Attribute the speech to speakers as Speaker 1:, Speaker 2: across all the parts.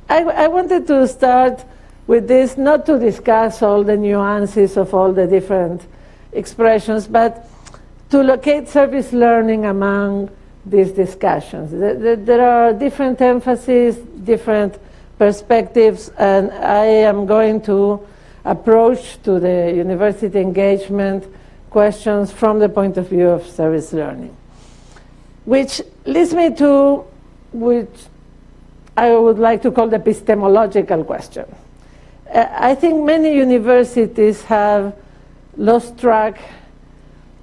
Speaker 1: I wanted to start with this, not to discuss all the nuances of all the different expressions, but to locate service learning among these discussions. There are different emphases, different perspectives, and I am going to approach to the university engagement questions from the point of view of service learning, which leads me to which I would like to call the epistemological question. I think many universities have lost track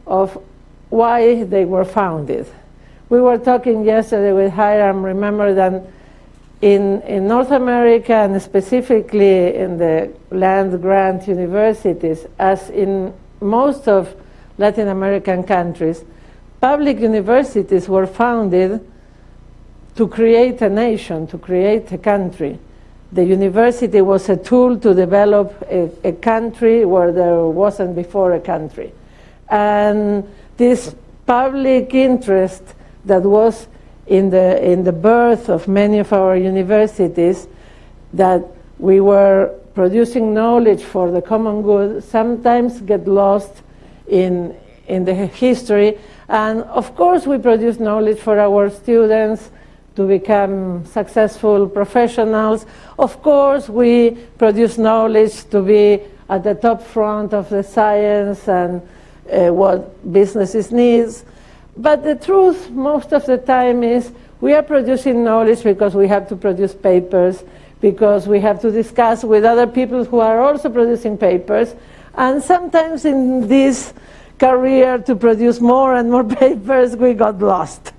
Speaker 1: of why they were founded. We were talking yesterday with Hiram, remember that in North America, and specifically in the land-grant universities, as in most of Latin American countries, public universities were founded to create a nation, to create a country. The university was a tool to develop a country where there wasn't before a country. And this public interest that was in the birth of many of our universities, that we were producing knowledge for the common good, sometimes get lost in the history. And of course we produce knowledge for our students to become successful professionals. Of course we produce knowledge to be at the top front of the science and what businesses needs. But the truth most of the time is we are producing knowledge because we have to produce papers, because we have to discuss with other people who are also producing papers. And sometimes in this career to produce more and more papers, we got lost.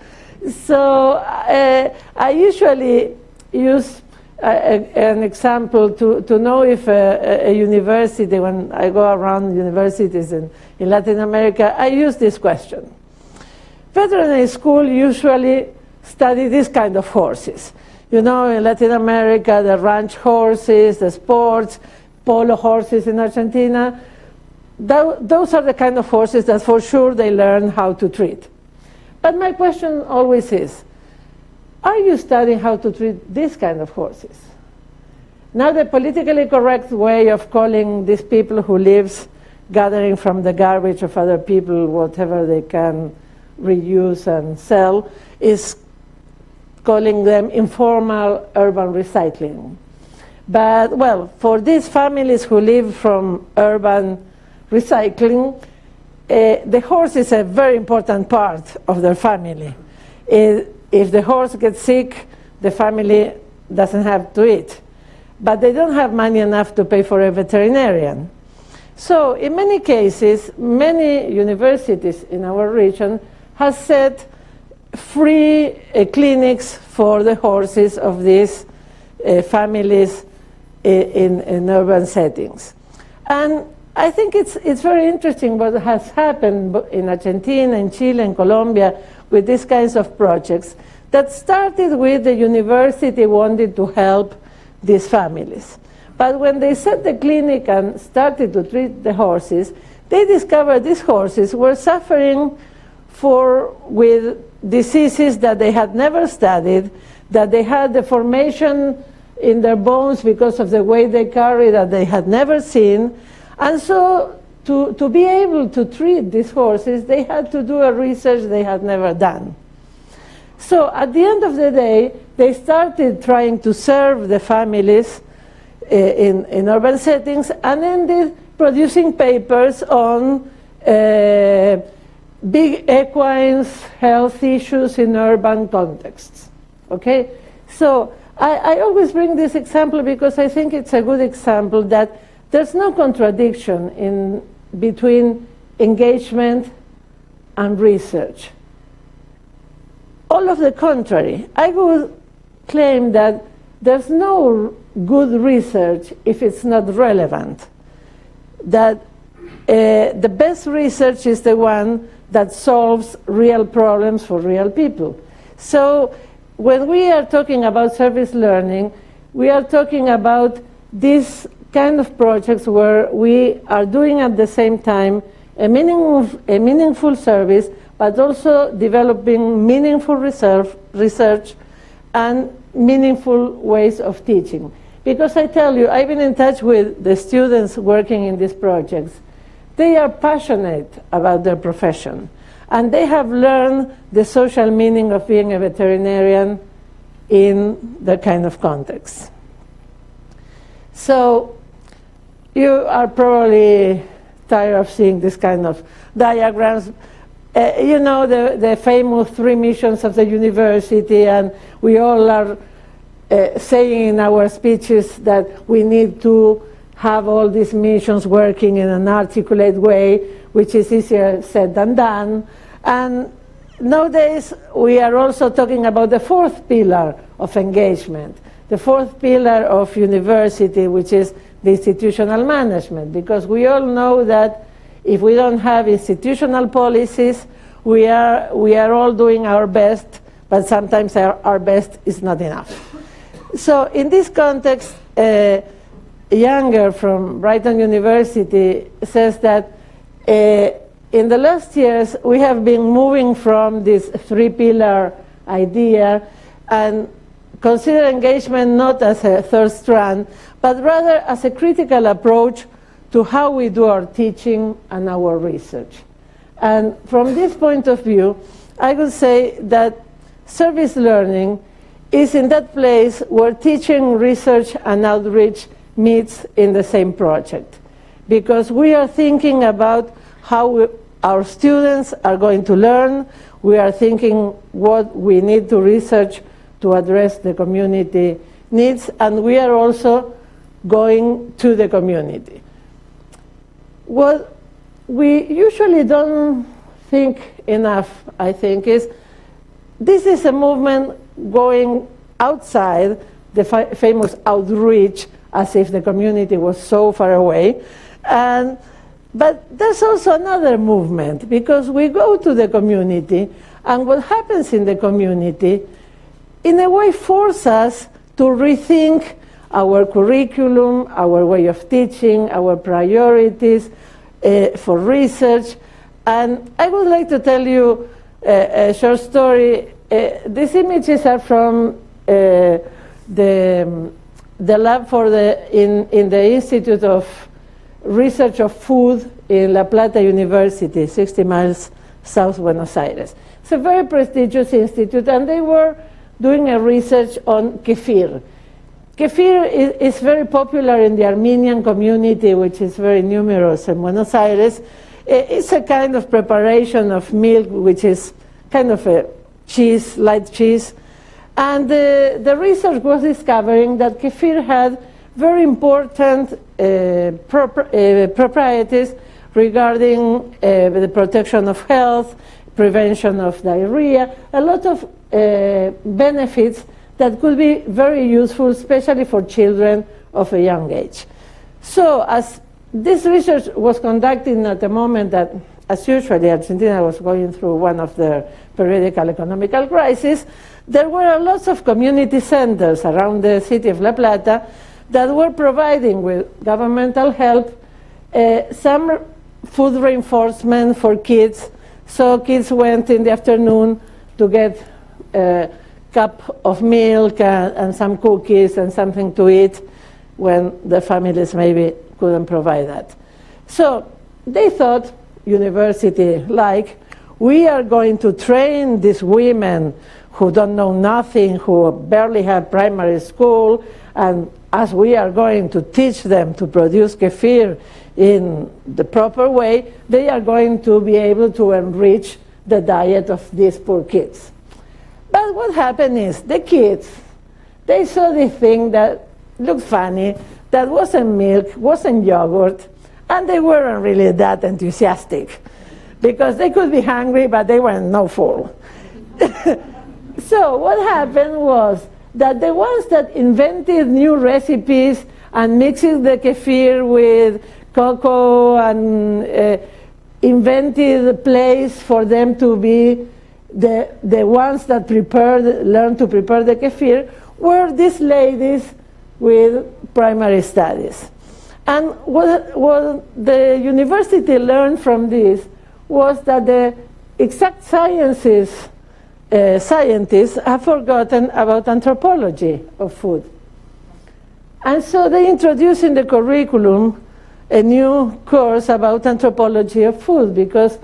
Speaker 1: So I usually use an example to know if a university, when I go around universities in Latin America, I use this question. Veterinary school usually study this kind of horses. You know, in Latin America, the ranch horses, the sports, polo horses in Argentina, those are the kind of horses that for sure they learn how to treat. But my question always is, are you studying how to treat this kind of horses? Now the politically correct way of calling these people who lives gathering from the garbage of other people, whatever they can reuse and sell, is calling them informal urban recycling. But, well, for these families who live from urban recycling, the horse is a very important part of their family. If the horse gets sick, the family doesn't have to eat. But they don't have money enough to pay for a veterinarian. So in many cases, many universities in our region have set free clinics for the horses of these families in urban settings. And I think it's very interesting what has happened in Argentina, in Chile, in Colombia, with these kinds of projects that started with the university wanting to help these families. But when they set the clinic and started to treat the horses, they discovered these horses were suffering with diseases that they had never studied, that they had deformation in their bones because of the way they carry that they had never seen. And so to be able to treat these horses, they had to do a research they had never done. So at the end of the day, they started trying to serve the families in urban settings and ended producing papers on big equines health issues in urban contexts. Okay? So I always bring this example because I think it's a good example that there's no contradiction between engagement and research. All of the contrary. I would claim that there's no good research if it's not relevant. That the best research is the one that solves real problems for real people. So when we are talking about service learning, we are talking about this kind of projects where we are doing at the same time a meaningful service, but also developing meaningful research and meaningful ways of teaching. Because I tell you, I've been in touch with the students working in these projects. They are passionate about their profession, and they have learned the social meaning of being a veterinarian in that kind of context. So you are probably tired of seeing this kind of diagrams. You know the famous 3 missions of the university, and we all are saying in our speeches that we need to have all these missions working in an articulate way, which is easier said than done. And nowadays, we are also talking about the 4th pillar of engagement, the 4th pillar of university, which is the institutional management, because we all know that if we don't have institutional policies, we are all doing our best, but sometimes our best is not enough. So in this context, Younger from Brighton University says that in the last years, we have been moving from this 3-pillar idea and consider engagement not as a third strand, but rather as a critical approach to how we do our teaching and our research. And from this point of view, I would say that service learning is in that place where teaching, research, and outreach meets in the same project. Because we are thinking about how our students are going to learn, we are thinking what we need to research to address the community needs, and we are also going to the community. What we usually don't think enough, I think, is this is a movement going outside the famous outreach, as if the community was so far away. But there's also another movement, because we go to the community, and what happens in the community, in a way, forces us to rethink our curriculum, our way of teaching, our priorities for research. And I would like to tell you a short story. These images are from the lab in the Institute of Research of Food in La Plata University, 60 miles south Buenos Aires. It's a very prestigious institute, and they were doing a research on kefir. Kefir is very popular in the Armenian community, which is very numerous in Buenos Aires. It's a kind of preparation of milk, which is kind of a cheese, light cheese. And the research was discovering that kefir had very important properties regarding the protection of health, prevention of diarrhea, a lot of benefits that could be very useful, especially for children of a young age. So as this research was conducted at the moment that, as usually, Argentina was going through one of their periodical economical crises, there were lots of community centers around the city of La Plata that were providing, with governmental help, some food reinforcement for kids. So kids went in the afternoon to get a cup of milk and some cookies and something to eat when the families maybe couldn't provide that. So they thought, university-like, we are going to train these women who don't know nothing, who barely have primary school, and as we are going to teach them to produce kefir in the proper way, they are going to be able to enrich the diet of these poor kids. But what happened is, the kids, they saw this thing that looked funny, that wasn't milk, wasn't yogurt, and they weren't really that enthusiastic, because they could be hungry, but they weren't no full. So what happened was that the ones that invented new recipes and mixing the kefir with cocoa and invented a place for them to be the ones that learned to prepare the kefir were these ladies with primary studies. And what the university learned from this was that the exact sciences scientists have forgotten about anthropology of food. And so they introduced in the curriculum a new course about anthropology of food because,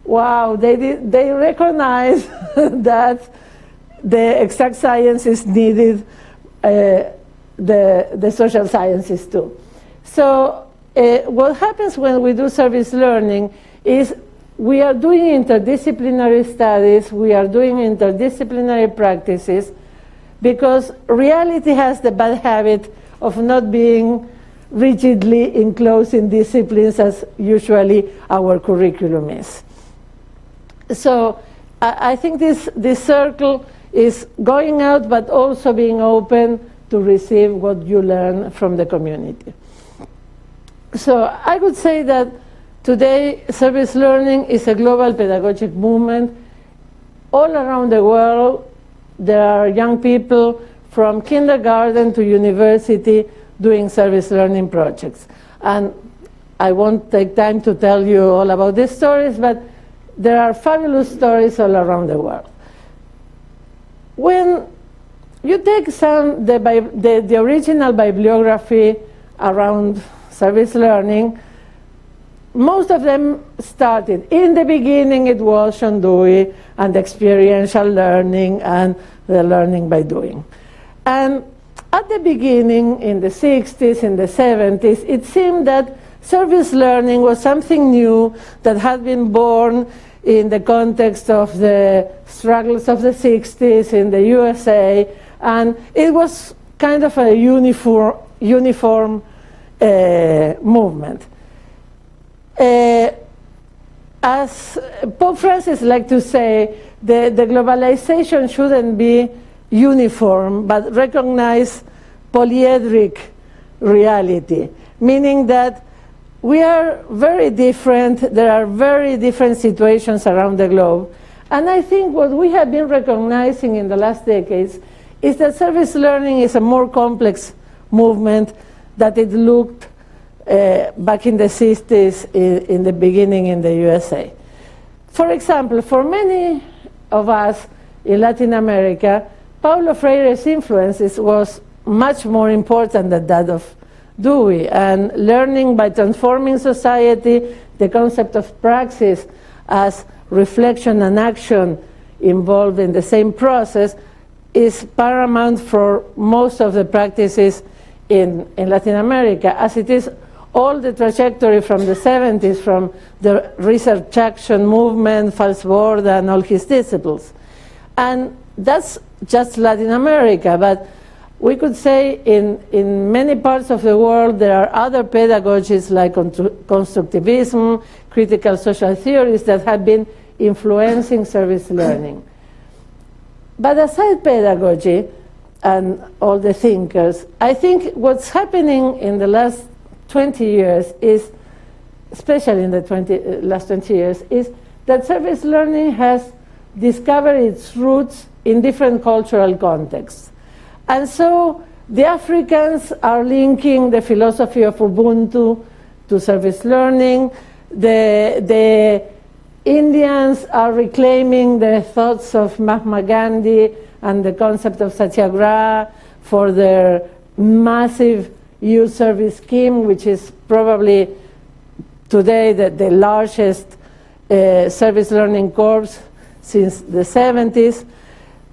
Speaker 1: wow, they recognize that the exact sciences needed the social sciences too. So what happens when we do service learning is we are doing interdisciplinary studies, we are doing interdisciplinary practices, because reality has the bad habit of not being rigidly enclosed in disciplines as usually our curriculum is. So I think this circle is going out but also being open to receive what you learn from the community. So I would say that today service learning is a global pedagogic movement. All around the world there are young people from kindergarten to university doing service learning projects. And I won't take time to tell you all about these stories, but there are fabulous stories all around the world. When you take the original bibliography around service learning, most of them started. In the beginning it was Sean Dewey and experiential learning and the learning by doing. And at the beginning, in the 60s, in the 70s, it seemed that service learning was something new that had been born in the context of the struggles of the 60s in the USA, and it was kind of a uniform movement. As Pope Francis liked to say, the globalization shouldn't be uniform, but recognize polyedric reality, meaning that we are very different, there are very different situations around the globe, and I think what we have been recognizing in the last decades is that service learning is a more complex movement than it looked back in the 60s in the beginning in the USA. For example, for many of us in Latin America, Paulo Freire's influence was much more important than that of Dewey, and learning by transforming society, the concept of praxis as reflection and action involved in the same process, is paramount for most of the practices in Latin America, as it is all the trajectory from the 70s, from the research action movement, False Board, and all his disciples. And that's just Latin America, but we could say in many parts of the world there are other pedagogies like constructivism, critical social theories that have been influencing service learning. But aside pedagogy and all the thinkers, I think what's happening in the last 20 years is, especially in the last 20 years, is that service learning has discovered its roots in different cultural contexts. And so the Africans are linking the philosophy of Ubuntu to service learning. The Indians are reclaiming the thoughts of Mahatma Gandhi and the concept of satyagraha for their massive youth service scheme, which is probably today the largest service learning corps since the 70s.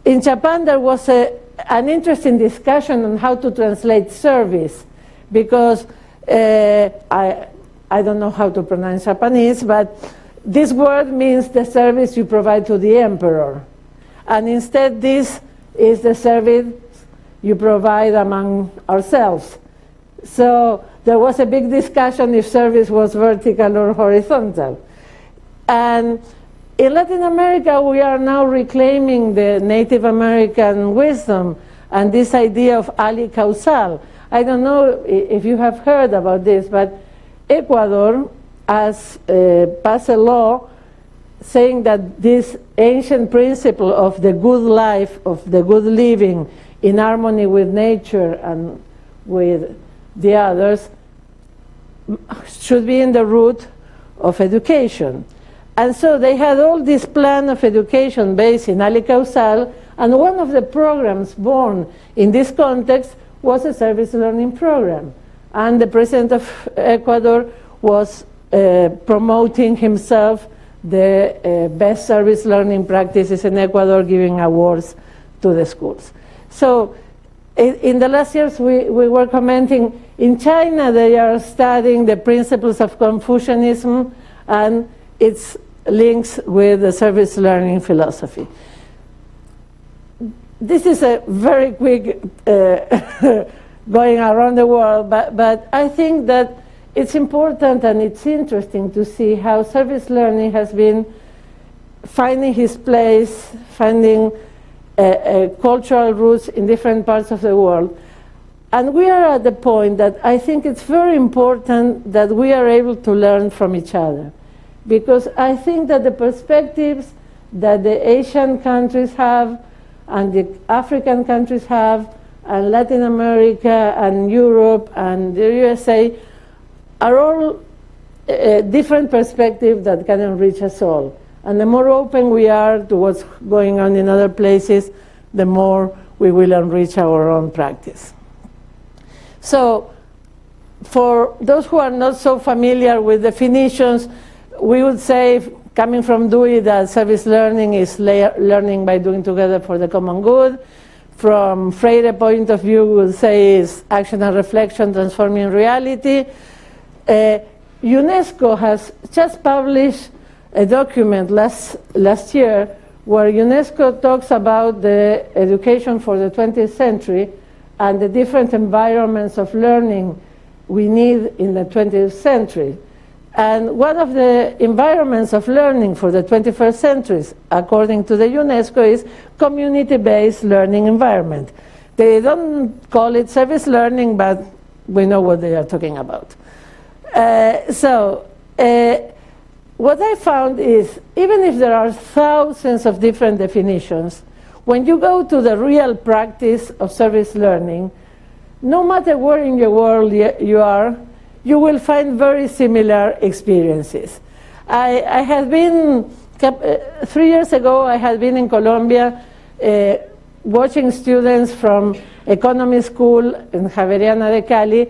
Speaker 1: In Japan, there was an interesting discussion on how to translate service, because I don't know how to pronounce Japanese, but this word means the service you provide to the emperor. And instead, this is the service you provide among ourselves. So there was a big discussion if service was vertical or horizontal. And in Latin America, we are now reclaiming the Native American wisdom and this idea of ali causal. I don't know if you have heard about this, but Ecuador has passed a law saying that this ancient principle of the good life, of the good living in harmony with nature and with the others, should be in the root of education. And so they had all this plan of education based in Ali Causal, and one of the programs born in this context was a service learning program. And the president of Ecuador was promoting himself the best service learning practices in Ecuador, giving awards to the schools. So in the last years, we were commenting, in China, they are studying the principles of Confucianism and its links with the service learning philosophy. This is a very quick going around the world, but I think that it's important and it's interesting to see how service learning has been finding its place, finding cultural roots in different parts of the world. And we are at the point that I think it's very important that we are able to learn from each other. Because I think that the perspectives that the Asian countries have, and the African countries have, and Latin America, and Europe, and the USA, are all different perspectives that can enrich us all. And the more open we are to what's going on in other places, the more we will enrich our own practice. So, for those who are not so familiar with definitions, we would say, coming from Dewey, that service learning is learning by doing together for the common good. From Freire point of view, we would say is action and reflection transforming reality. UNESCO has just published a document last year where UNESCO talks about the education for the 20th century and the different environments of learning we need in the 20th century. And one of the environments of learning for the 21st century, according to the UNESCO, is community-based learning environment. They don't call it service learning, but we know what they are talking about. What I found is, even if there are thousands of different definitions, when you go to the real practice of service learning, no matter where in the world you are, you will find very similar experiences. I had been, 3 years ago, I had been in Colombia watching students from economy school in Javeriana de Cali.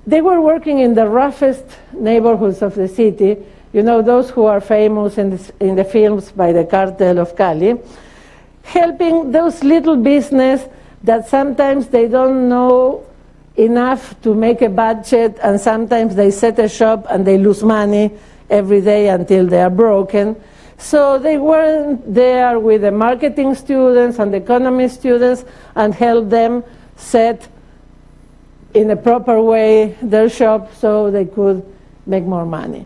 Speaker 1: They were working in the roughest neighborhoods of the city, you know, those who are famous in the films by the cartel of Cali, helping those little business that sometimes they don't know enough to make a budget, and sometimes they set a shop and they lose money every day until they are broken. So they weren't there with the marketing students and the economy students and help them set in a proper way their shop so they could make more money.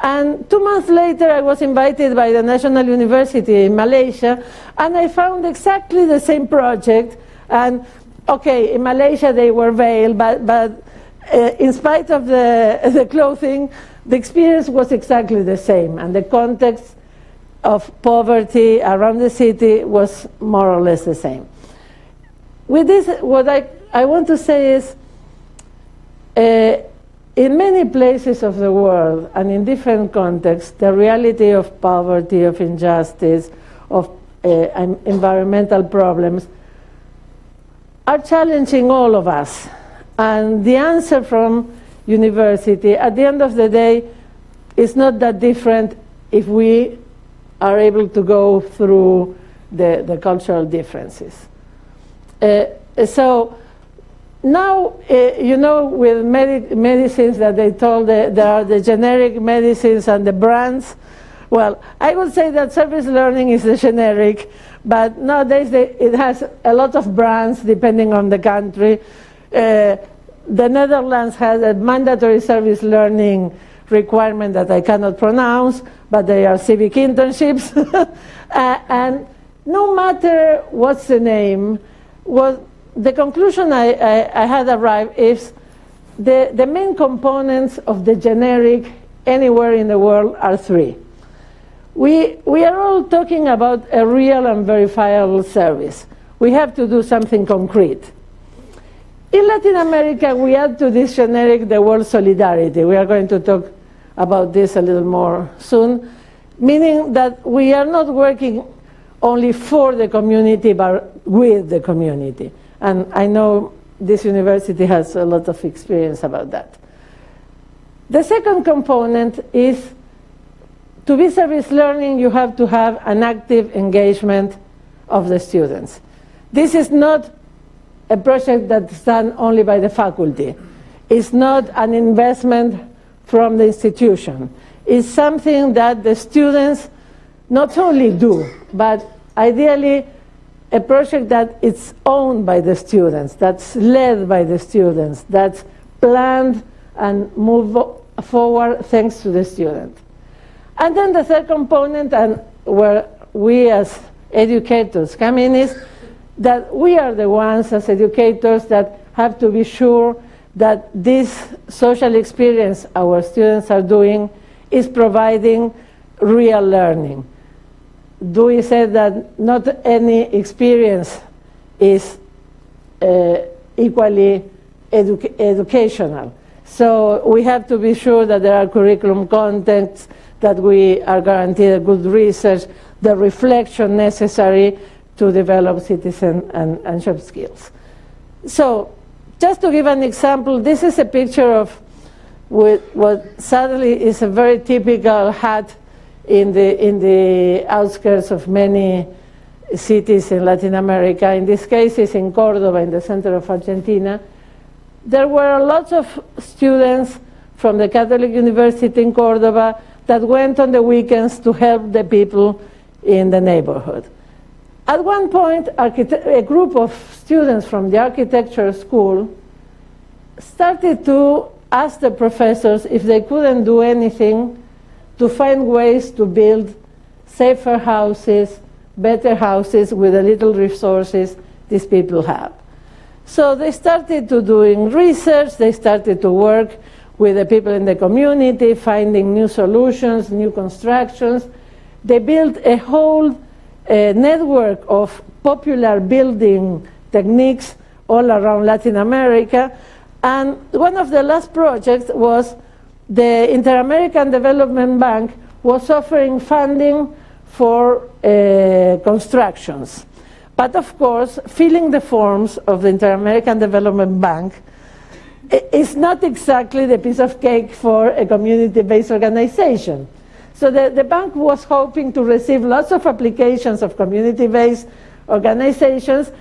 Speaker 1: And 2 months later, I was invited by the National University in Malaysia, and I found exactly the same project. And okay, in Malaysia they were veiled, but in spite of the clothing, the experience was exactly the same, and the context of poverty around the city was more or less the same. With this, what I want to say is, in many places of the world and in different contexts, the reality of poverty, of injustice, of environmental problems are challenging all of us. And the answer from university, at the end of the day, is not that different if we are able to go through the cultural differences. So now, you know, with medicines that they told there are the generic medicines and the brands. Well, I would say that service learning is the generic, but nowadays it has a lot of brands depending on the country. The Netherlands has a mandatory service learning requirement that I cannot pronounce, but they are civic internships. And no matter what's the name, the conclusion I had arrived is the main components of the generic anywhere in the world are three. We are all talking about a real and verifiable service. We have to do something concrete. In Latin America, we add to this generic the word solidarity. We are going to talk about this a little more soon. meaning that we are not working only for the community, but with the community. And I know this university has a lot of experience about that. The second component is, to be service learning, you have to have an active engagement of the students. This is not a project that's done only by the faculty. It's not an investment from the institution. It's something that the students not only do, but ideally a project that is owned by the students, that's led by the students, that's planned and moved forward thanks to the student. And then the third component, and where we as educators come in, is that we are the ones as educators that have to be sure that this social experience our students are doing is providing real learning. Dewey said that not any experience is equally educational. So we have to be sure that there are curriculum contents, that we are guaranteed good research, the reflection necessary to develop citizen and job skills. So just to give an example, this is a picture of what sadly is a very typical hat in the outskirts of many cities in Latin America. In this case, it's in Cordoba, in the center of Argentina. There were lots of students from the Catholic University in Cordoba that went on the weekends to help the people in the neighborhood. At one point, a group of students from the architecture school started to ask the professors if they couldn't do anything to find ways to build safer houses, better houses with the little resources these people have. So they started to doing research, they started to work with the people in the community, finding new solutions, new constructions. They built a whole network of popular building techniques all around Latin America. And one of the last projects was the Inter-American Development Bank was offering funding for constructions. But of course, filling the forms of the Inter-American Development Bank is not exactly the piece of cake for a community-based organization. So the bank was hoping to receive lots of applications of community-based organizations,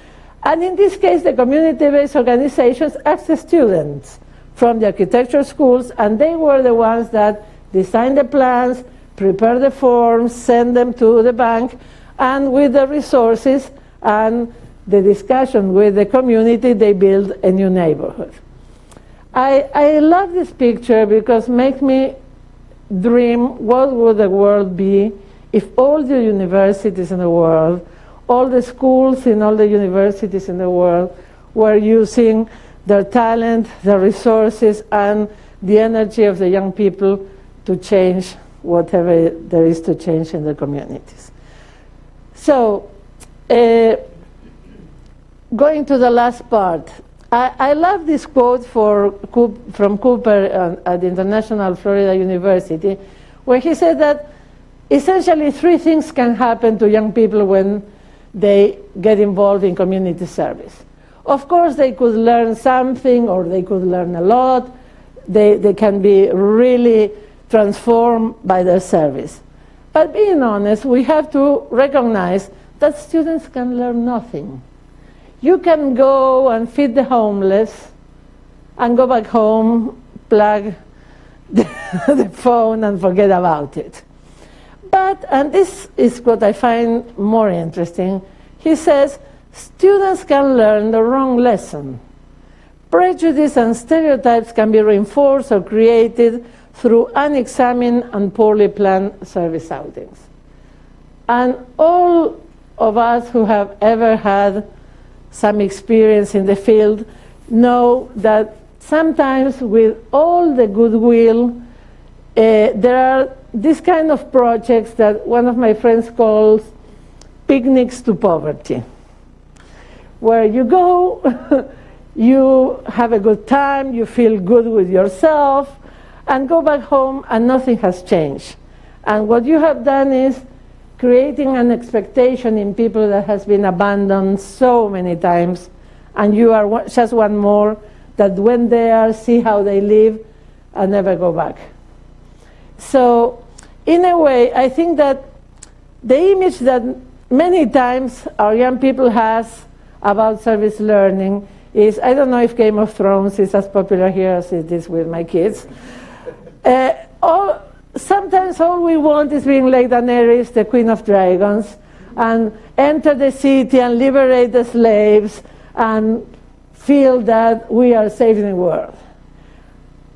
Speaker 1: and in this case, the community-based organizations asked the students from the architecture schools, and they were the ones that designed the plans, prepared the forms, sent them to the bank, and with the resources and the discussion with the community, they built a new neighborhood. I love this picture because it makes me dream what would the world be if all the universities in the world, all the schools in all the universities in the world were using their talent, their resources, and the energy of the young people to change whatever there is to change in the communities. So, going to the last part, I love this quote from Cooper at the International Florida University, where he said that essentially three things can happen to young people when they get involved in community service. Of course, they could learn something, or they could learn a lot. They can be really transformed by their service. But being honest, we have to recognize that students can learn nothing. You can go and feed the homeless and go back home, plug the phone and forget about it. But, and this is what I find more interesting, he says, students can learn the wrong lesson. Prejudice and stereotypes can be reinforced or created through unexamined and poorly planned service outings. And all of us who have ever had some experience in the field know that sometimes with all the goodwill, there are this kind of projects that one of my friends calls picnics to poverty, where you go, you have a good time, you feel good with yourself, and go back home and nothing has changed. And what you have done is creating an expectation in people that has been abandoned so many times, and you are just one more that went there, see how they live, and never go back. So, in a way, I think that the image that many times our young people has about service learning is, I don't know if Game of Thrones is as popular here as it is with my kids. Sometimes all we want is being like Daenerys, the Queen of Dragons, and enter the city and liberate the slaves and feel that we are saving the world.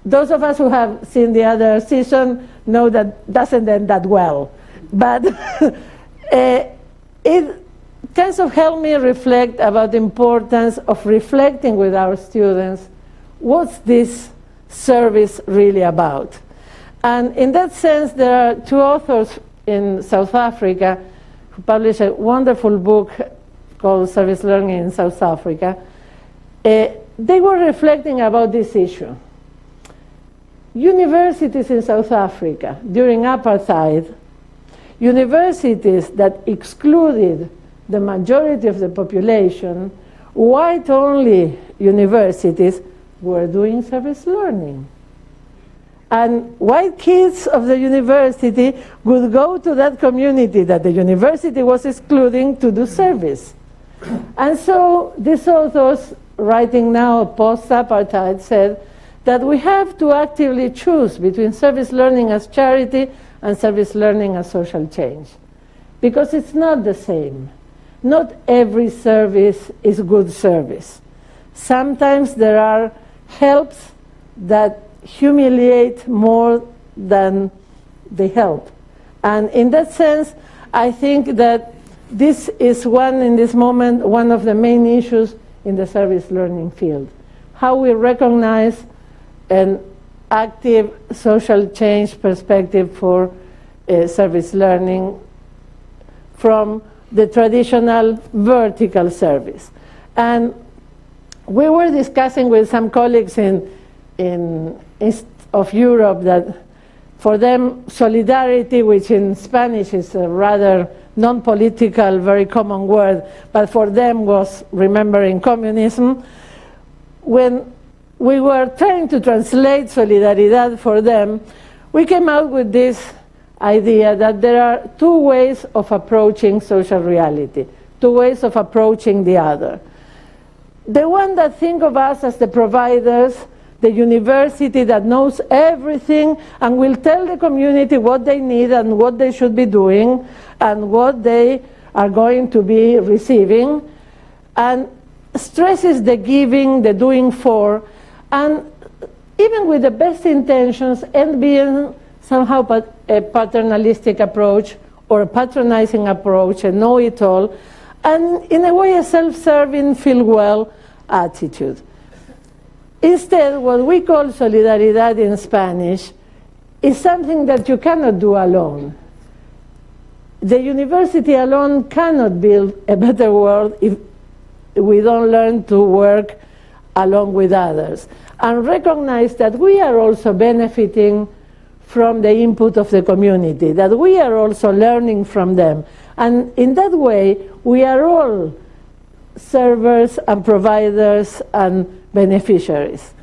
Speaker 1: Those of us who have seen the other season know that doesn't end that well. But it kind of helped me reflect about the importance of reflecting with our students, what's this service really about? And in that sense, there are two authors in South Africa who published a wonderful book called Service Learning in South Africa. They were reflecting about this issue. Universities in South Africa during apartheid, universities that excluded the majority of the population, white-only universities, were doing service learning. And white kids of the university would go to that community that the university was excluding to do service. And so these authors, writing now post-apartheid, said that we have to actively choose between service learning as charity and service learning as social change, because it's not the same. Not every service is good service. Sometimes there are helps that humiliate more than they help. And in that sense, I think that this is in this moment, one of the main issues in the service learning field. How we recognize an active social change perspective for service learning from the traditional vertical service. And we were discussing with some colleagues in East of Europe that for them solidarity, which in Spanish is a rather non-political, very common word, but for them was remembering communism. When we were trying to translate solidaridad for them, we came out with this idea that there are two ways of approaching social reality, two ways of approaching the other. The one that think of us as the providers, the university that knows everything and will tell the community what they need and what they should be doing and what they are going to be receiving, and stresses the giving, the doing for, and even with the best intentions and being somehow a paternalistic approach or a patronizing approach, a know-it-all, and in a way a self-serving, feel-well attitude. Instead, what we call solidaridad in Spanish is something that you cannot do alone. The university alone cannot build a better world if we don't learn to work along with others and recognize that we are also benefiting from the input of the community, that we are also learning from them. And in that way, we are all servers and providers and beneficiaries.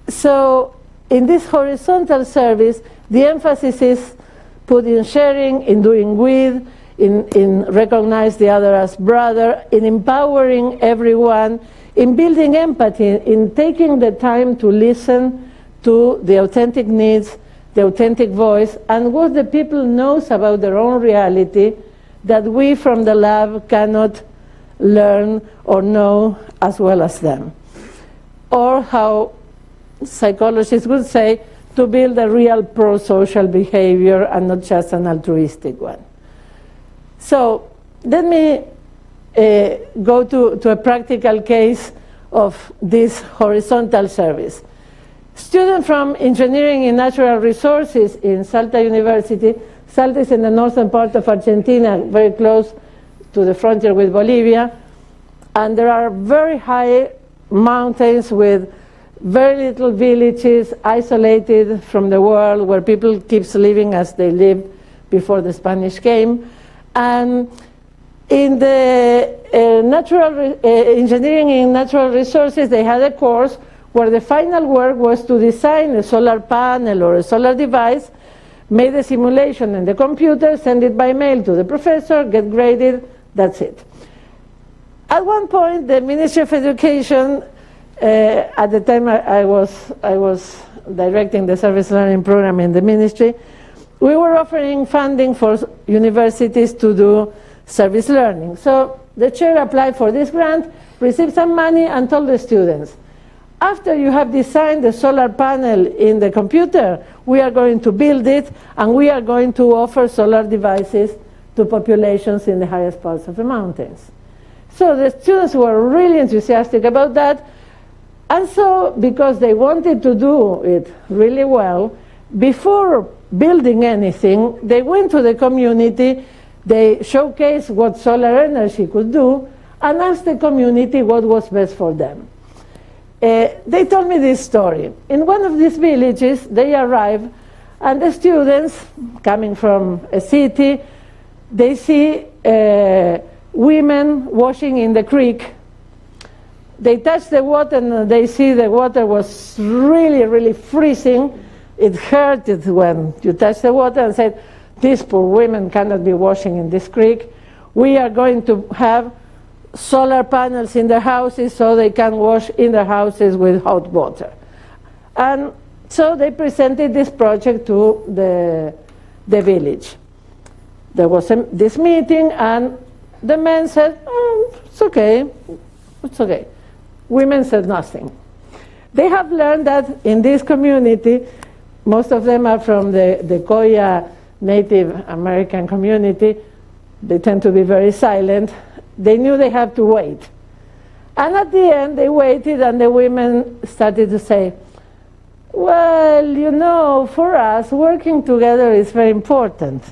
Speaker 1: So in this horizontal service, the emphasis is put in sharing, in doing with, in recognize the other as brother, in empowering everyone, in building empathy, in taking the time to listen to the authentic needs, the authentic voice, and what the people knows about their own reality that we from the lab cannot learn or know as well as them. Or how psychologists would say, to build a real pro-social behavior and not just an altruistic one. So let me go to a practical case of this horizontal service. Student from Engineering in Natural Resources in Salta University. Salta is in the northern part of Argentina, very close to the frontier with Bolivia. And there are very high mountains with very little villages, isolated from the world, where people keep living as they lived before the Spanish came. And in the engineering in natural resources, they had a course where the final work was to design a solar panel or a solar device, make the simulation in the computer, send it by mail to the professor, get graded, that's it. At one point, the Ministry of Education, at the time I was directing the service learning program in the ministry, we were offering funding for universities to do service learning. So the chair applied for this grant, received some money, and told the students, after you have designed the solar panel in the computer, we are going to build it, and we are going to offer solar devices to populations in the highest parts of the mountains. So the students were really enthusiastic about that. And so, because they wanted to do it really well, before building anything, they went to the community, they showcased what solar energy could do, and asked the community what was best for them. They told me this story. In one of these villages, they arrived, and the students, coming from a city, they see women washing in the creek. They touch the water, and they see the water was really, really freezing. It hurted when you touch the water, and said, these poor women cannot be washing in this creek. We are going to have solar panels in their houses so they can wash in their houses with hot water. And so they presented this project to the village. There was this meeting, and the men said, it's okay, it's okay. Women said nothing. They have learned that in this community, most of them are from the Koya Native American community, they tend to be very silent. They knew they had to wait. And at the end, they waited, and the women started to say, well, you know, for us, working together is very important.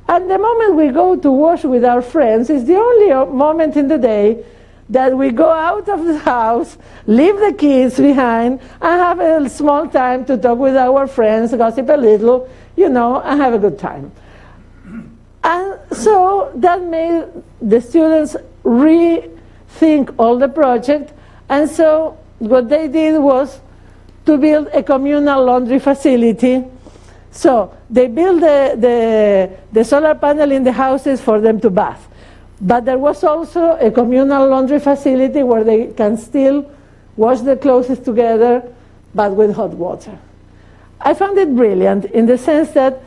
Speaker 1: And the moment we go to wash with our friends is the only moment in the day that we go out of the house, leave the kids behind, and have a small time to talk with our friends, gossip a little, you know, and have a good time. And so that made the students rethink all the project. And so what they did was to build a communal laundry facility. So they built the solar panel in the houses for them to bath. But there was also a communal laundry facility where they can still wash their clothes together, but with hot water. I found it brilliant in the sense that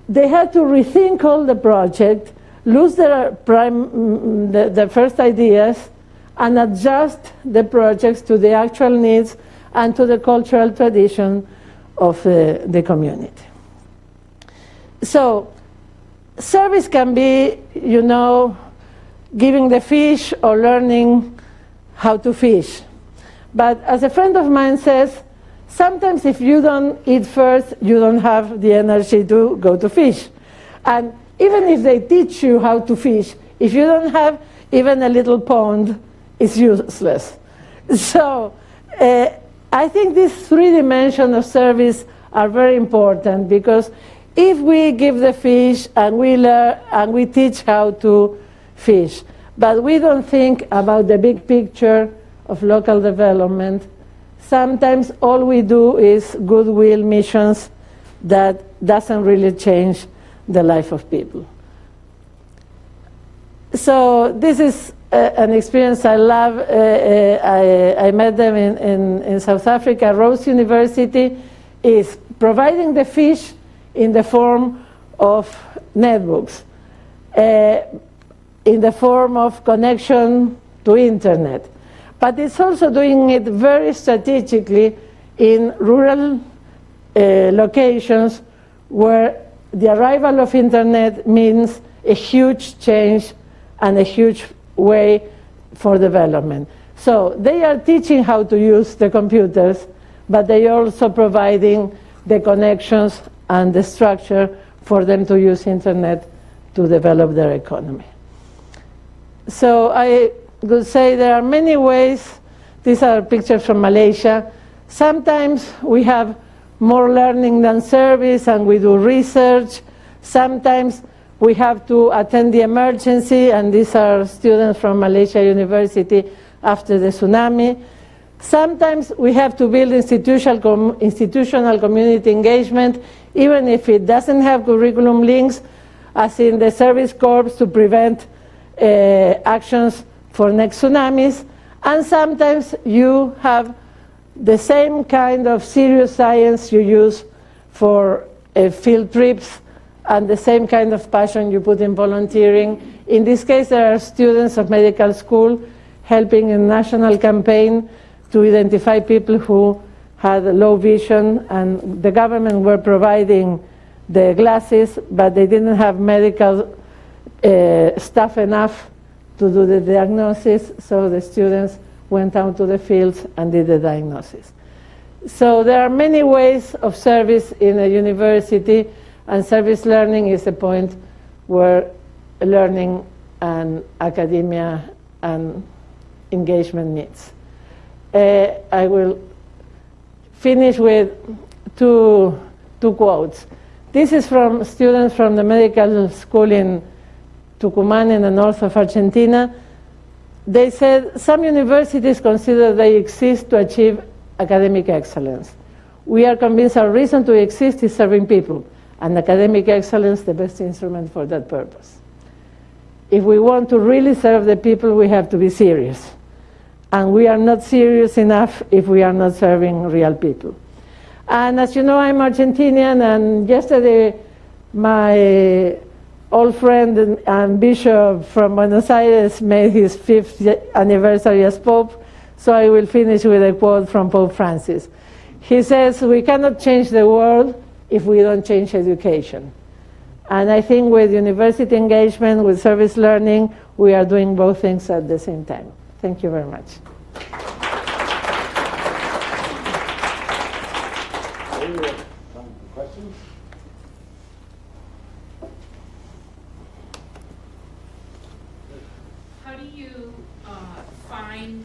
Speaker 1: they had to rethink all the project, lose their first ideas, and adjust the projects to the actual needs and to the cultural tradition of the community. So service can be, you know, giving the fish or learning how to fish. But as a friend of mine says, sometimes if you don't eat first, you don't have the energy to go to fish. And even if they teach you how to fish, if you don't have even a little pond, it's useless. So I think these three dimensions of service are very important, because if we give the fish and we learn and we teach how to fish, but we don't think about the big picture of local development, sometimes all we do is goodwill missions that doesn't really change the life of people. So this is an experience I love. I met them in South Africa. Rose University is providing the fish in the form of netbooks, in the form of connection to internet. But it's also doing it very strategically in rural locations where the arrival of internet means a huge change and a huge way for development. So they are teaching how to use the computers, but they are also providing the connections and the structure for them to use internet to develop their economy. So I would say there are many ways. These are pictures from Malaysia. Sometimes we have more learning than service, and we do research. Sometimes we have to attend the emergency, and these are students from Malaysia University after the tsunami. Sometimes we have to build institutional community engagement, even if it doesn't have curriculum links, as in the Service Corps to prevent actions for next tsunamis. And sometimes you have the same kind of serious science you use for field trips and the same kind of passion you put in volunteering. In this case, there are students of medical school helping a national campaign to identify people who had low vision, and the government were providing the glasses, but they didn't have medical staff enough to do the diagnosis, so the students went out to the fields and did the diagnosis. So there are many ways of service in a university, and service learning is the point where learning and academia and engagement meets. I will finish with two quotes. This is from students from the medical school in Tucumán in the north of Argentina. They said, some universities consider they exist to achieve academic excellence. We are convinced our reason to exist is serving people, and academic excellence the best instrument for that purpose. If we want to really serve the people, we have to be serious. And we are not serious enough if we are not serving real people. And as you know, I'm Argentinian, and yesterday my old friend and bishop from Buenos Aires made his 5th anniversary as Pope, so I will finish with a quote from Pope Francis. He says, we cannot change the world if we don't change education. And I think with university engagement, with service learning, we are doing both things at the same time. Thank you very much.
Speaker 2: Questions?
Speaker 3: How do you find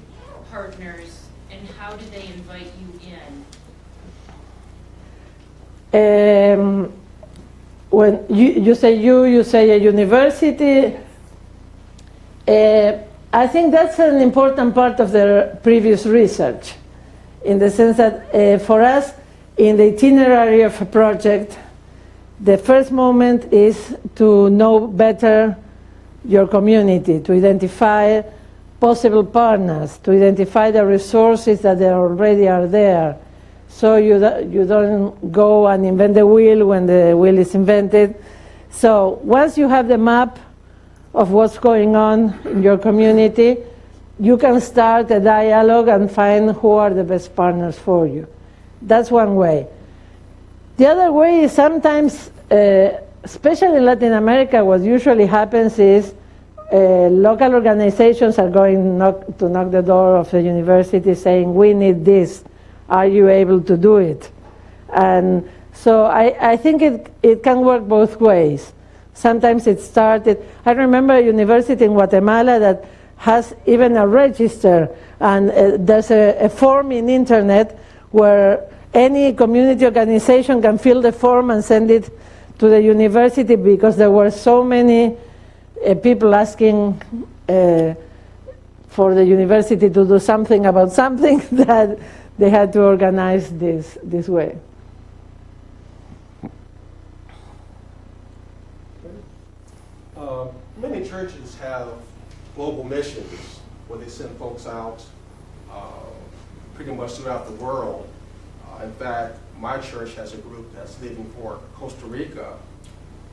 Speaker 3: partners, and how do they invite you in?
Speaker 1: When you say a university. I think that's an important part of the previous research, in the sense that for us, in the itinerary of a project, the first moment is to know better your community, to identify possible partners, to identify the resources that already are there, so you don't go and invent the wheel when the wheel is invented. So once you have the map of what's going on in your community, you can start a dialogue and find who are the best partners for you. That's one way. The other way is sometimes, especially in Latin America, what usually happens is local organizations are going to knock the door of the university saying, we need this, are you able to do it? And so I think it can work both ways. Sometimes it started, I remember a university in Guatemala that has even a register, and there's a form in internet where any community organization can fill the form and send it to the university, because there were so many people asking for the university to do something about something that they had to organize this way.
Speaker 2: Many churches have global missions where they send folks out pretty much throughout the world. In fact, my church has a group that's leaving for Costa Rica.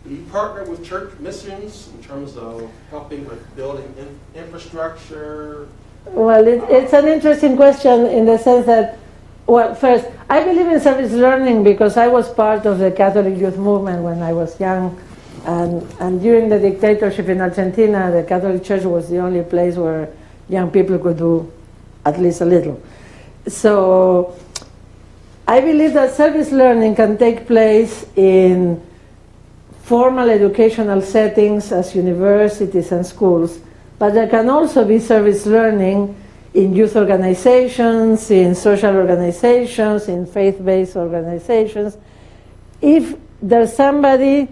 Speaker 2: Do you partner with church missions in terms of helping with building infrastructure?
Speaker 1: Well, it's an interesting question in the sense that, well, first, I believe in service learning because I was part of the Catholic youth movement when I was young. And during the dictatorship in Argentina, the Catholic Church was the only place where young people could do at least a little. So I believe that service learning can take place in formal educational settings as universities and schools, but there can also be service learning in youth organizations, in social organizations, in faith-based organizations. If there's somebody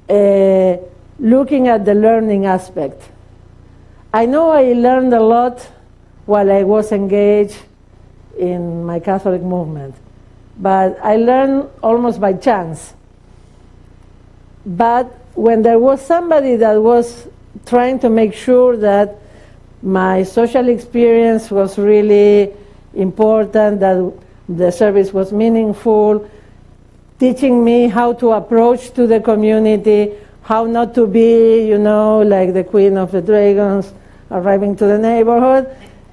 Speaker 1: looking at the learning aspect. I know I learned a lot while I was engaged in my Catholic movement, but I learned almost by chance. But when there was somebody that was trying to make sure that my social experience was really important, that the service was meaningful, teaching me how to approach to the community, how not to be, like the Queen of the Dragons arriving to the neighborhood,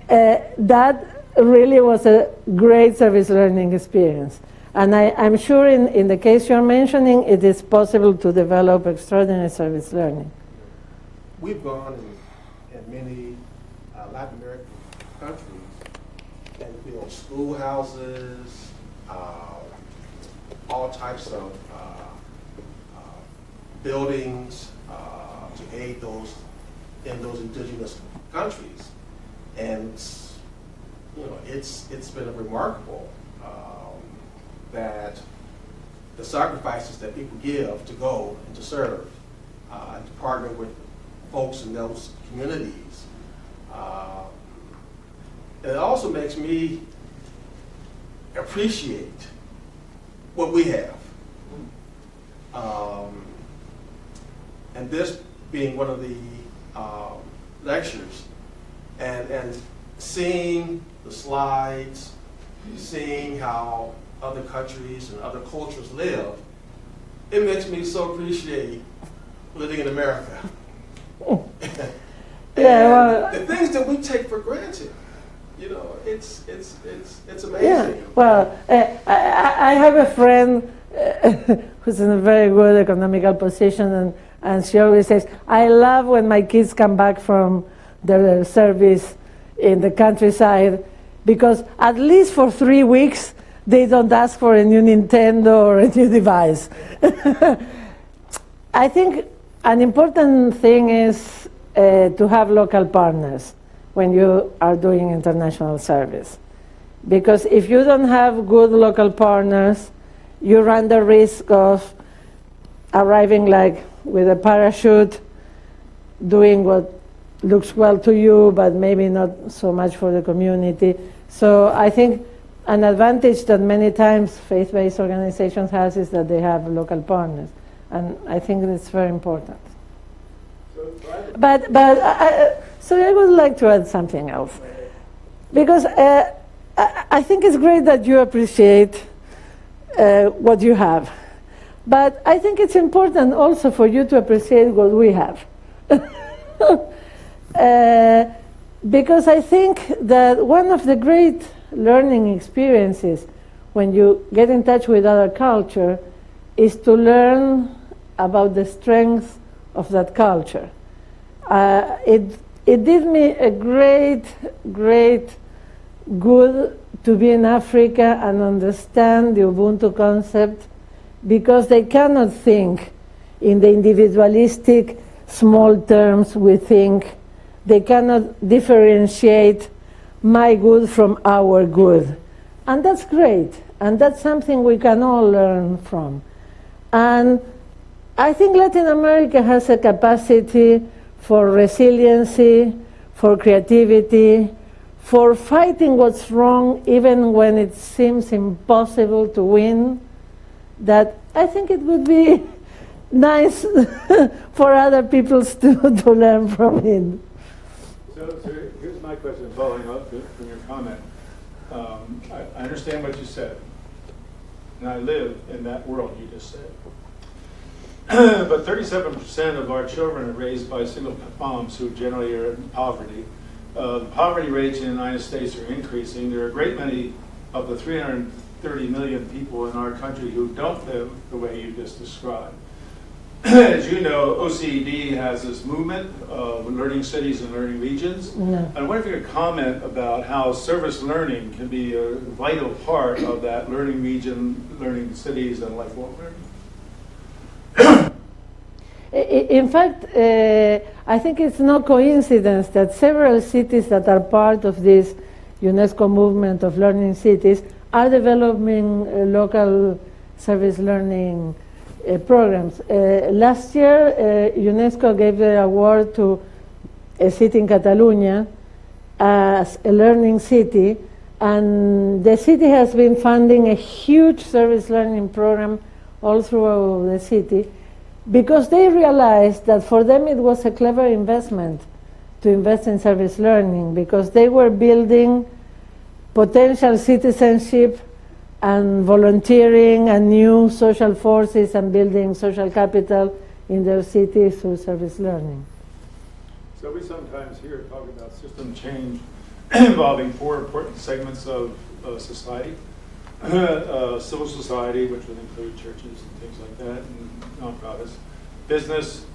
Speaker 1: that really was a great service learning experience. And I'm sure in the case you're mentioning, it is possible to develop extraordinary service learning.
Speaker 2: We've gone in many Latin American countries and built schoolhouses, all types of buildings to aid those in those indigenous countries, and it's been remarkable that the sacrifices that people give to go and to serve, and to partner with folks in those communities. It also makes me appreciate what we have. And this being one of the lectures, and seeing the slides, seeing how other countries and other cultures live, it makes me so appreciate living in America. The things that we take for granted, it's amazing.
Speaker 1: Yeah, well, I have a friend who's in a very good economical position, and she always says, I love when my kids come back from their service in the countryside, because at least for 3 weeks, they don't ask for a new Nintendo or a new device. I think an important thing is to have local partners when you are doing international service. Because if you don't have good local partners, you run the risk of arriving like with a parachute, doing what looks well to you, but maybe not so much for the community. So I think an advantage that many times faith-based organizations has is that they have local partners. And I think it's very important. So I would like to add something else. Because I think it's great that you appreciate what you have. But I think it's important also for you to appreciate what we have. Because I think that one of the great learning experiences when you get in touch with other culture is to learn about the strength of that culture. It did me a great good to be in Africa and understand the Ubuntu concept, because they cannot think in the individualistic small terms we think. They cannot differentiate my good from our good. And that's great. And that's something we can all learn from. And I think Latin America has a capacity for resiliency, for creativity, for fighting what's wrong even when it seems impossible to win, that I think it would be nice for other people to learn from it.
Speaker 4: So here's my question, following up from your comment. I understand what you said, and I live in that world you just said. But 37% of our children are raised by single moms who generally are in poverty. The poverty rates in the United States are increasing. There are a great many of the 330 million people in our country who don't live the way you just described. As you know, OECD has this movement of learning cities and learning regions.
Speaker 1: No.
Speaker 4: I wonder if you could comment about how service learning can be a vital part of that learning region, learning cities, and lifelong learning.
Speaker 1: In fact, I think it's no coincidence that several cities that are part of this UNESCO movement of learning cities are developing local service learning programs. Last year, UNESCO gave the award to a city in Catalonia as a learning city, and the city has been funding a huge service learning program all through the city, because they realized that for them it was a clever investment to invest in service learning, because they were building potential citizenship and volunteering and new social forces and building social capital in their city through service learning.
Speaker 4: So we sometimes hear talk about system change involving four important segments of society. Civil society, which would include churches and things like that, and nonprofits, business,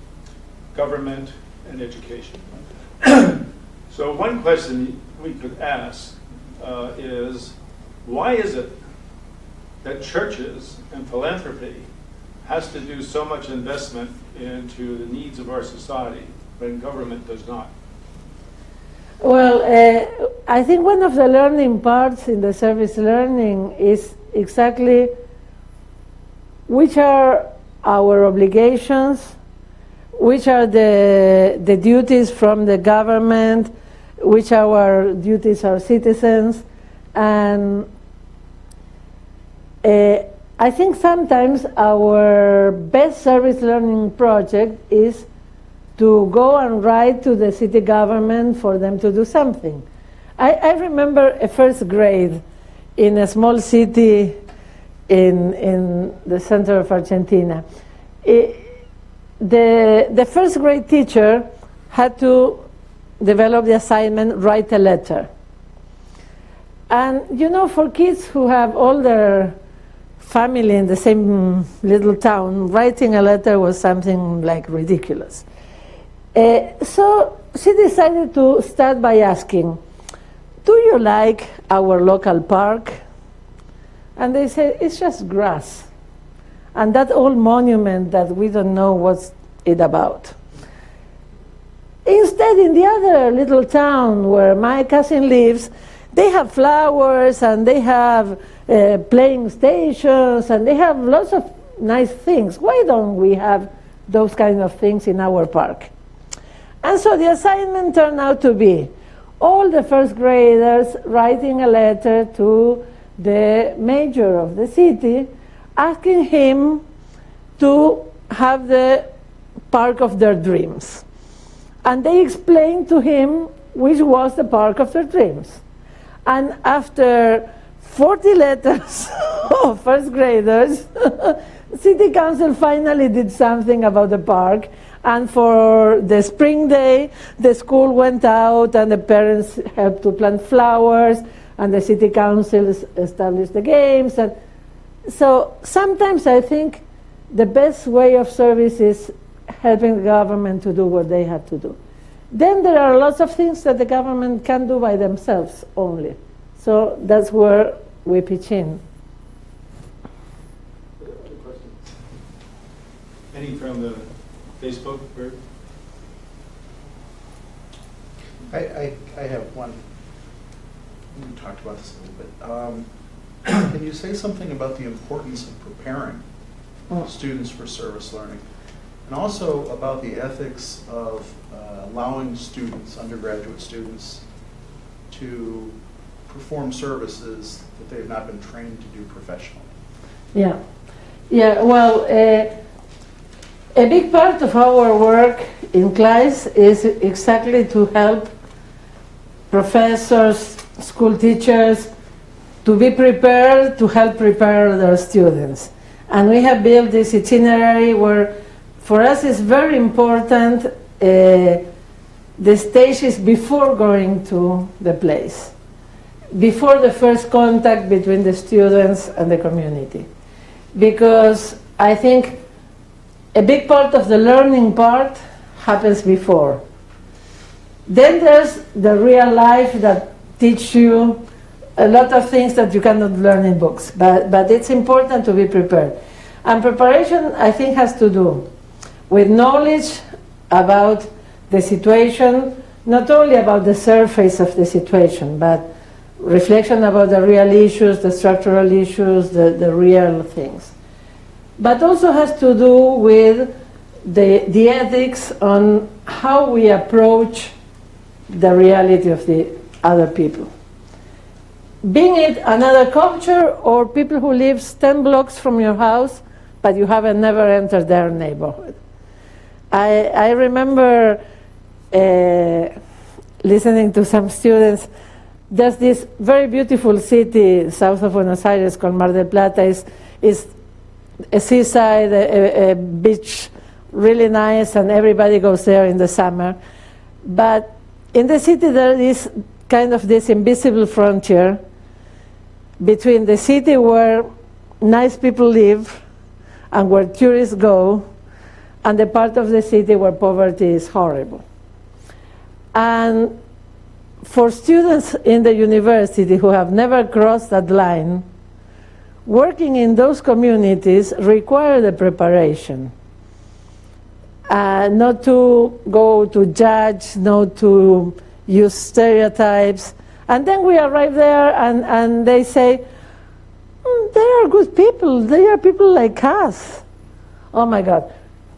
Speaker 4: government, and education. So one question we could ask is, why is it that churches and philanthropy has to do so much investment into the needs of our society when government does not?
Speaker 1: Well, I think one of the learning parts in the service learning is exactly which are our obligations, which are the duties from the government, which are our duties as citizens. And I think sometimes our best service learning project is to go and write to the city government for them to do something. I remember a first grade in a small city in the center of Argentina. The first grade teacher had to develop the assignment, write a letter. And you know, for kids who have all their family in the same little town, writing a letter was something like ridiculous. So she decided to start by asking, do you like our local park? And they said, it's just grass. And that old monument that we don't know what's it about. Instead, in the other little town where my cousin lives, they have flowers and they have playing stations and they have lots of nice things. Why don't we have those kind of things in our park? And so the assignment turned out to be all the first graders writing a letter to the mayor of the city asking him to have the park of their dreams. And they explained to him which was the park of their dreams. And after 40 letters of first graders, City Council finally did something about the park. And for the spring day, the school went out and the parents helped to plant flowers and the City Council established the games. And so sometimes I think the best way of service is helping the government to do what they have to do. Then there are lots of things that the government can do by themselves only. So that's where we pitch in.
Speaker 4: Other questions? Any from the Facebook group?
Speaker 5: I have one. We talked about this a little bit. Can you say something about the importance of preparing students for service learning? And also about the ethics of allowing students, undergraduate students, to perform services that they have not been trained to do professionally?
Speaker 1: Yeah. Well, a big part of our work in CLAYSS is exactly to help professors, school teachers, to be prepared to help prepare their students. And we have built this itinerary where, for us, it's very important the stages before going to the place, before the first contact between the students and the community. Because I think a big part of the learning part happens before. Then there's the real life that teach you a lot of things that you cannot learn in books, but it's important to be prepared. And preparation, I think, has to do with knowledge about the situation, not only about the surface of the situation, but reflection about the real issues, the structural issues, the real things. but also has to do with the ethics on how we approach the reality of the other people. Being it another culture or people who live 10 blocks from your house, but you haven't never entered their neighborhood. I remember listening to some students. There's this very beautiful city south of Buenos Aires called Mar del Plata. It's a seaside, a beach, really nice, and everybody goes there in the summer. But in the city there is kind of this invisible frontier between the city where nice people live and where tourists go, and the part of the city where poverty is horrible. And for students in the university who have never crossed that line, working in those communities require the preparation. Not to go to judge, not to use stereotypes. And then we arrive there and they say, they are good people, they are people like us. Oh my God.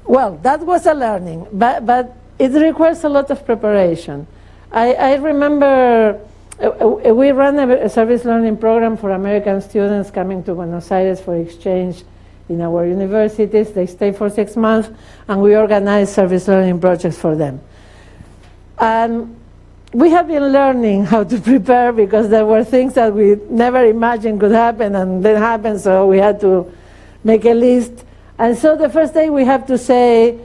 Speaker 1: Well, that was a learning, but it requires a lot of preparation. I remember we ran a service learning program for American students coming to Buenos Aires for exchange in our universities. They stay for 6 months, and we organize service learning projects for them. And we have been learning how to prepare because there were things that we never imagined could happen, and then happened, so we had to make a list. And so the first day we have to say,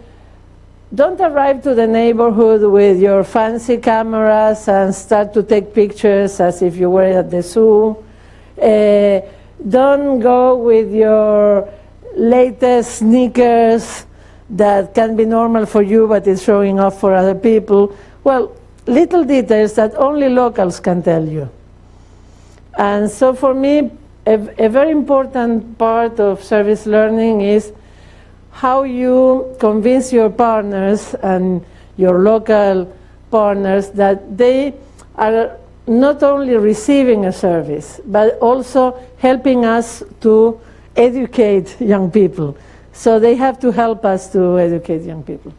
Speaker 1: don't arrive to the neighborhood with your fancy cameras and start to take pictures as if you were at the zoo. Don't go with your latest sneakers that can be normal for you but is showing off for other people. Well, little details that only locals can tell you. And so for me, a very important part of service learning is how you convince your partners and your local partners that they are not only receiving a service, but also helping us to educate young people. So they have to help us to educate young people.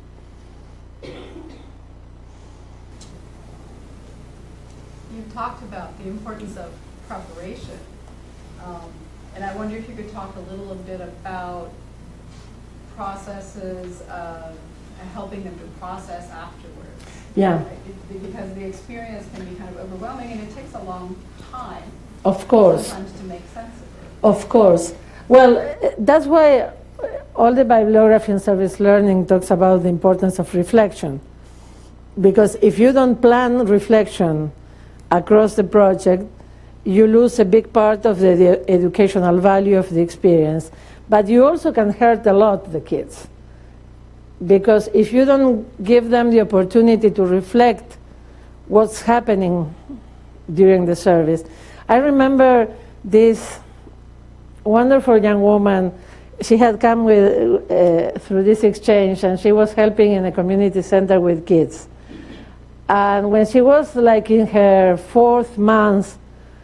Speaker 6: You talked about the importance of preparation, and I wonder if you could talk a little bit about processes of helping them to process afterwards.
Speaker 1: Yeah.
Speaker 6: Because the experience can be kind of overwhelming, and it takes a long time.
Speaker 1: Of course.
Speaker 6: Sometimes to make sense of it.
Speaker 1: Of course. Well, that's why all the bibliography in service learning talks about the importance of reflection. Because if you don't plan reflection across the project, you lose a big part of the educational value of the experience. But you also can hurt a lot the kids. Because if you don't give them the opportunity to reflect what's happening during the service. I remember this wonderful young woman. She had come with, through this exchange, and she was helping in a community center with kids. And when she was like in her 4th month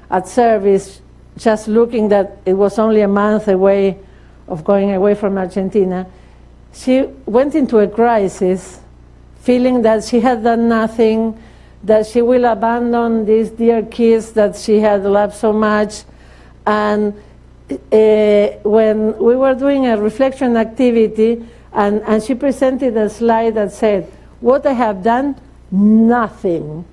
Speaker 1: at service, just looking that it was only a month away of going away from Argentina, she went into a crisis, feeling that she had done nothing, that she will abandon these dear kids that she had loved so much. And when we were doing a reflection activity, and she presented a slide that said, what I have done, nothing.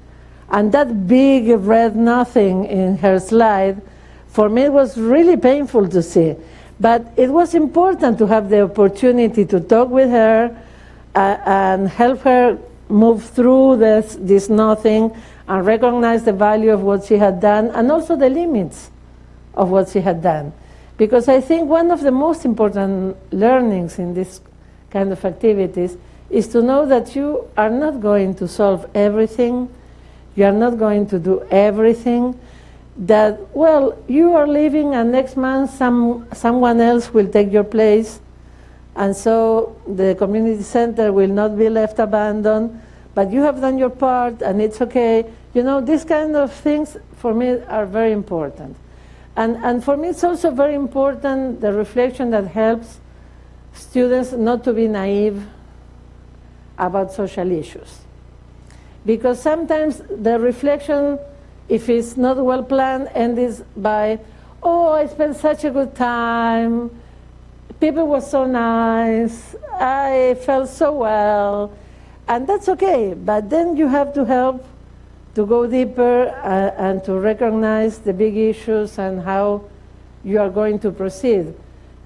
Speaker 1: And that big red nothing in her slide, for me it was really painful to see. But it was important to have the opportunity to talk with her and help her move through this nothing and recognize the value of what she had done and also the limits of what she had done. Because I think one of the most important learnings in this kind of activities is to know that you are not going to solve everything, you are not going to do everything, that, well, you are leaving and next month someone else will take your place, and so the community center will not be left abandoned, but you have done your part and it's okay. You know, these kind of things for me are very important. And for me it's also very important the reflection that helps students not to be naive about social issues. Because sometimes the reflection, if it's not well planned, ends by, oh, I spent such a good time, people were so nice, I felt so well, and that's okay, but then you have to help to go deeper and to recognize the big issues and how you are going to proceed.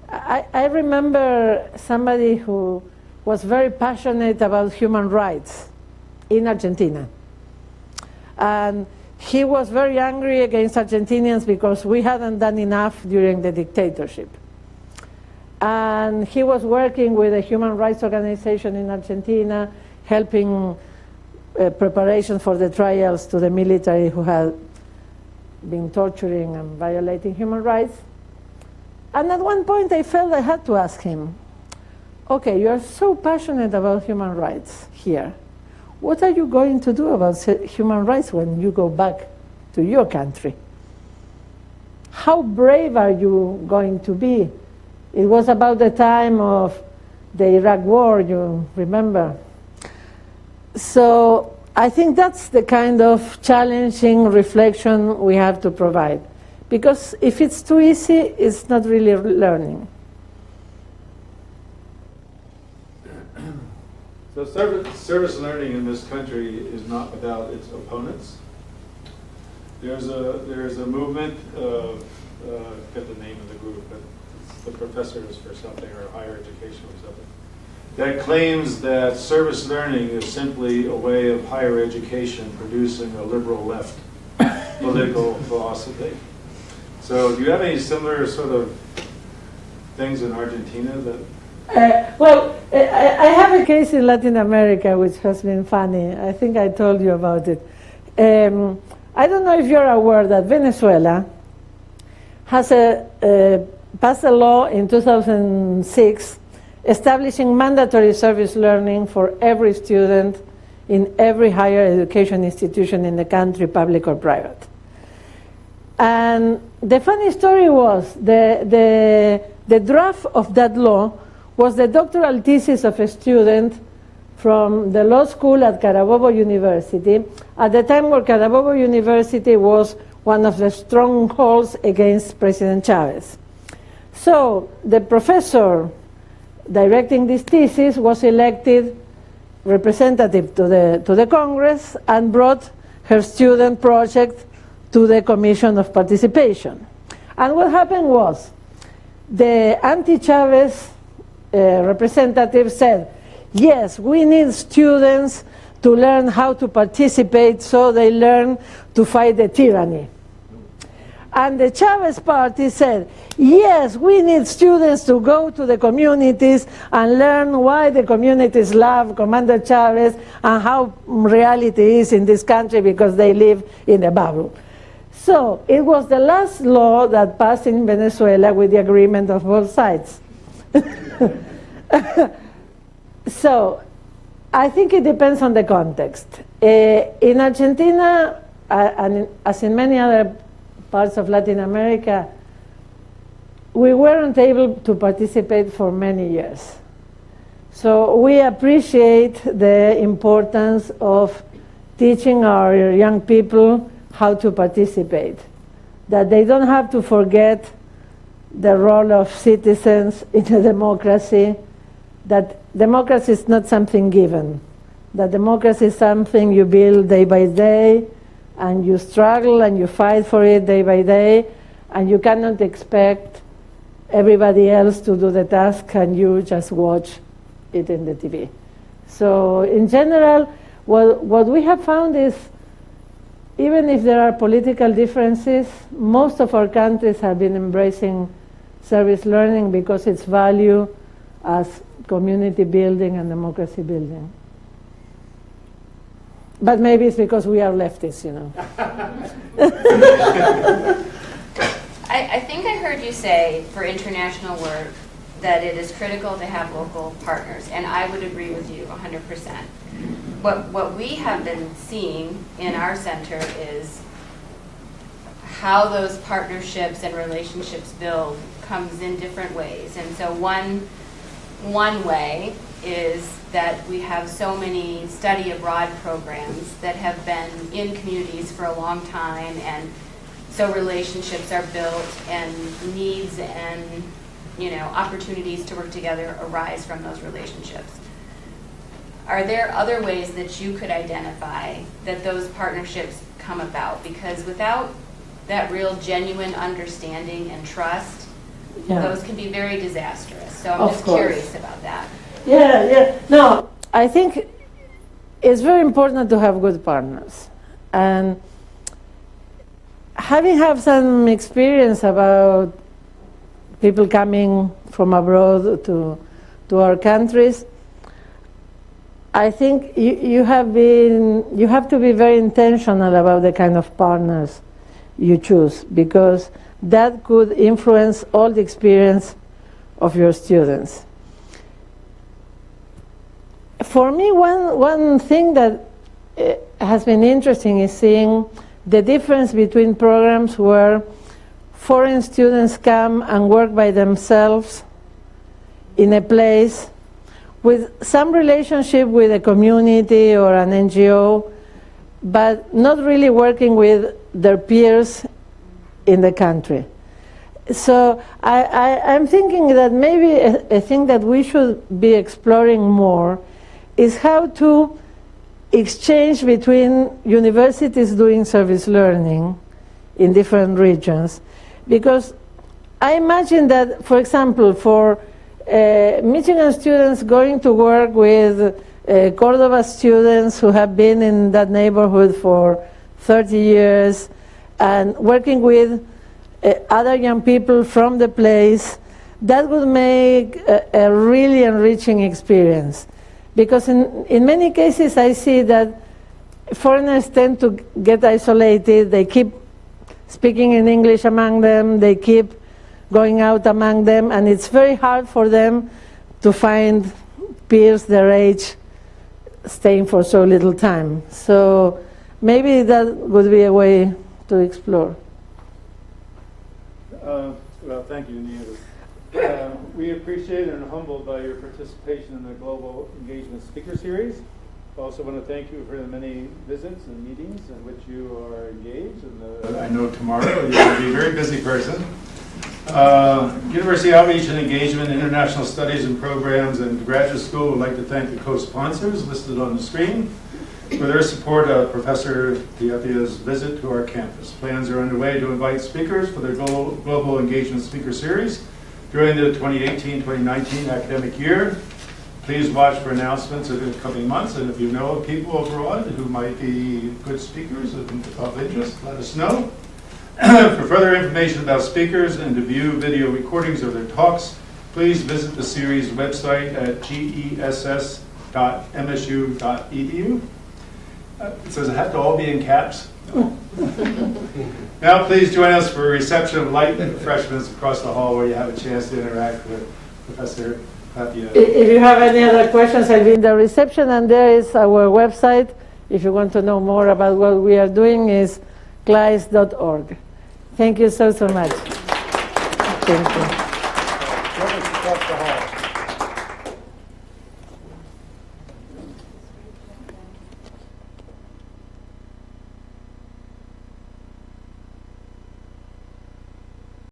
Speaker 1: I remember somebody who was very passionate about human rights in Argentina. And he was very angry against Argentinians because we hadn't done enough during the dictatorship. And he was working with a human rights organization in Argentina, helping preparation for the trials to the military who had been torturing and violating human rights. And at one point I felt I had to ask him, okay, you are so passionate about human rights here. What are you going to do about human rights when you go back to your country? How brave are you going to be? It was about the time of the Iraq War, you remember. So I think that's the kind of challenging reflection we have to provide. Because if it's too easy, it's not really learning.
Speaker 4: So service learning in this country is not without its opponents. There's a movement of, I forget the name of the group, but it's the professors for something, or higher education or something, that claims that service learning is simply a way of higher education producing a liberal left political philosophy. So do you have any similar sort of things in Argentina that...
Speaker 1: I have a case in Latin America which has been funny. I think I told you about it. I don't know if you're aware that Venezuela has passed a law in 2006 establishing mandatory service learning for every student in every higher education institution in the country, public or private. And the funny story was the draft of that law was the doctoral thesis of a student from the law school at Carabobo University, at the time where Carabobo University was one of the strongholds against President Chavez. So the professor directing this thesis was elected representative to the Congress and brought her student project to the Commission of Participation. And what happened was the anti-Chavez representative said, yes, we need students to learn how to participate so they learn to fight the tyranny. And the Chavez party said, yes, we need students to go to the communities and learn why the communities love Commander Chavez and how reality is in this country because they live in a bubble. So it was the last law that passed in Venezuela with the agreement of both sides. So I think it depends on the context. In Argentina, and as in many other parts of Latin America, we weren't able to participate for many years. So we appreciate the importance of teaching our young people how to participate, that they don't have to forget the role of citizens in a democracy, that democracy is not something given, that democracy is something you build day by day, and you struggle and you fight for it day by day, and you cannot expect everybody else to do the task and you just watch it in the TV. So in general, what we have found is, even if there are political differences, most of our countries have been embracing service learning because its value as community building and democracy building. But maybe it's because we are leftists, you know.
Speaker 7: I think I heard you say for international work that it is critical to have local partners, and I would agree with you 100%. What we have been seeing in our center is how those partnerships and relationships build comes in different ways. And so one one way is that we have so many study abroad programs that have been in communities for a long time, and so relationships are built and needs and opportunities to work together arise from those relationships. Are there other ways that you could identify that those partnerships come about? Because without that real genuine understanding and trust, those can be very disastrous. So I'm
Speaker 1: Of
Speaker 7: just
Speaker 1: course.
Speaker 7: curious about that.
Speaker 1: Yeah. No, I think it's very important to have good partners. And having had some experience about people coming from abroad to our countries, I think you have to be very intentional about the kind of partners you choose, because that could influence all the experience of your students. For me, one thing that has been interesting is seeing the difference between programs where foreign students come and work by themselves in a place with some relationship with a community or an NGO, but not really working with their peers in the country. So I'm thinking that maybe a thing that we should be exploring more is how to exchange between universities doing service learning in different regions. Because I imagine that, for example, for Michigan students going to work with Córdoba students who have been in that neighborhood for 30 years and working with other young people from the place, that would make a really enriching experience. Because in many cases I see that foreigners tend to get isolated, they keep speaking in English among them, they keep going out among them, and it's very hard for them to find peers their age staying for so little time. So maybe that would be a way to explore.
Speaker 4: Well, thank you, Nieves. We appreciate and are humbled by your participation in the Global Engagement Speaker Series. Also want to thank you for the many visits and meetings in which you are engaged. And I know tomorrow you're going to be a very busy person. University Outreach and Engagement, International Studies and Programs, and Graduate School would like to thank the co-sponsors listed on the screen for their support of Professor Tapia's visit to our campus. Plans are underway to invite speakers for the Global Engagement Speaker Series during the 2018-2019 academic year. Please watch for announcements in the coming months, and if you know of people abroad who might be good speakers of interest, let us know. For further information about speakers and to view video recordings of their talks, please visit the series website at gess.msu.edu. It says it have to all be in caps. No. Now please join us for a reception of light refreshments across the hall where you have a chance to interact with Professor Tapia.
Speaker 1: If you have any other questions, I'll be in the reception, and there is our website. If you want to know more about what we are doing, is CLAYSS.org. Thank you so much. Thank you.